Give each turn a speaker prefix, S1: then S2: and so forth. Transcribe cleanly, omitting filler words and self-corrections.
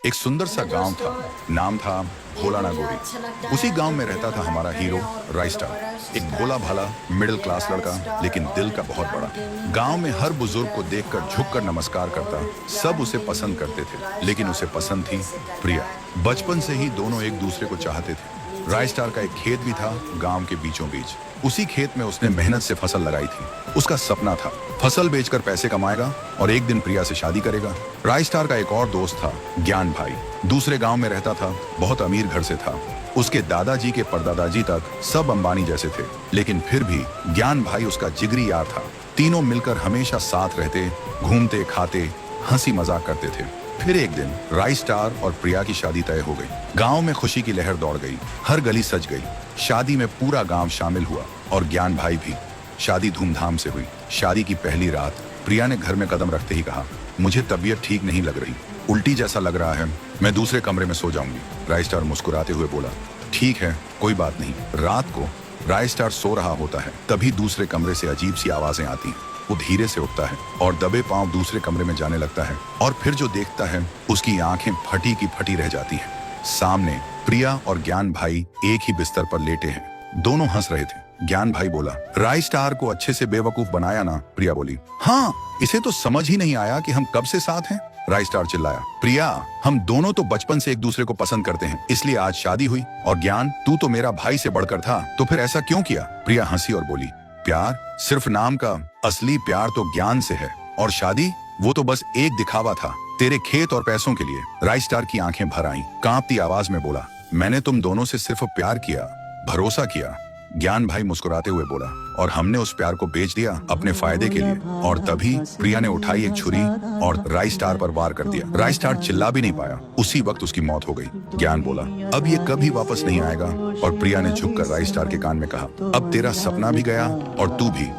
S1: एक सुंदर सा गांव था, नाम था भोला नागोरी। उसी गांव में रहता था हमारा हीरो राइस्टार, एक भोला भाला मिडिल क्लास लड़का, लेकिन दिल का बहुत बड़ा। गांव में हर बुजुर्ग को देखकर झुककर नमस्कार करता। सब उसे पसंद करते थे, लेकिन उसे पसंद थी प्रिया। बचपन से ही दोनों एक दूसरे को चाहते थे। राइस्टार का एक खेत भी था गांव के बीचों बीच। उसी खेत में उसने मेहनत से फसल लगाई थी। उसका सपना था फसल बेचकर पैसे कमाएगा और एक दिन प्रिया से शादी करेगा। राइस्टार का एक और दोस्त था ज्ञान भाई, दूसरे गांव में रहता था, बहुत अमीर घर से था। उसके दादाजी के परदादाजी तक सब अंबानी जैसे थे, लेकिन फिर भी ज्ञान भाई उसका जिगरी यार था। तीनों मिलकर हमेशा साथ रहते, घूमते, खाते, हंसी मजाक करते थे। फिर एक दिन राइस्टार और प्रिया की शादी तय हो गई। गांव में खुशी की लहर दौड़ गई, हर गली सज गई। शादी में पूरा गांव शामिल हुआ और ज्ञान भाई भी। शादी धूमधाम से हुई। शादी की पहली रात प्रिया ने घर में कदम रखते ही कहा, मुझे तबीयत ठीक नहीं लग रही, उल्टी जैसा लग रहा है, मैं दूसरे कमरे में सो जाऊंगी। राइस्टार मुस्कुराते हुए बोला, ठीक है, कोई बात नहीं। रात को राइस्टार सो रहा होता है, तभी दूसरे कमरे से अजीब सी आवाजें आती हैं। वो धीरे से उठता है और दबे पांव दूसरे कमरे में जाने लगता है, और फिर जो देखता है उसकी आंखें फटी की फटी रह जाती हैं। सामने प्रिया और ज्ञान भाई एक ही बिस्तर पर लेटे हैं। दोनों हंस रहे थे। ज्ञान भाई बोला, राइस्टार को अच्छे से बेवकूफ बनाया ना? प्रिया बोली, हाँ, इसे तो समझ ही नहीं आया कि हम कब से साथ हैं। राइस्टार चिल्लाया, प्रिया, हम दोनों तो बचपन से एक दूसरे को पसंद करते हैं, इसलिए आज शादी हुई। और ज्ञान, तू तो मेरा भाई से बढ़कर था, तो फिर ऐसा क्यों किया? प्रिया हंसी और बोली, प्यार सिर्फ नाम का, असली प्यार तो ज्ञान से है, और शादी वो तो बस एक दिखावा था, तेरे खेत और पैसों के लिए। राइस्टार की आंखें भर आईं, कांपती आवाज में बोला, मैंने तुम दोनों से सिर्फ प्यार किया, भरोसा किया। ज्ञान भाई मुस्कुराते हुए बोला, और हमने उस प्यार को बेच दिया अपने फायदे के लिए। और तभी प्रिया ने उठाई एक छुरी और राइस्टार पर वार कर दिया। राइस्टार चिल्ला भी नहीं पाया, उसी वक्त उसकी मौत हो गई। ज्ञान बोला, अब ये कभी वापस नहीं आएगा। और प्रिया ने झुककर राइस्टार के कान में कहा, अब तेरा सपना भी गया और तू भी।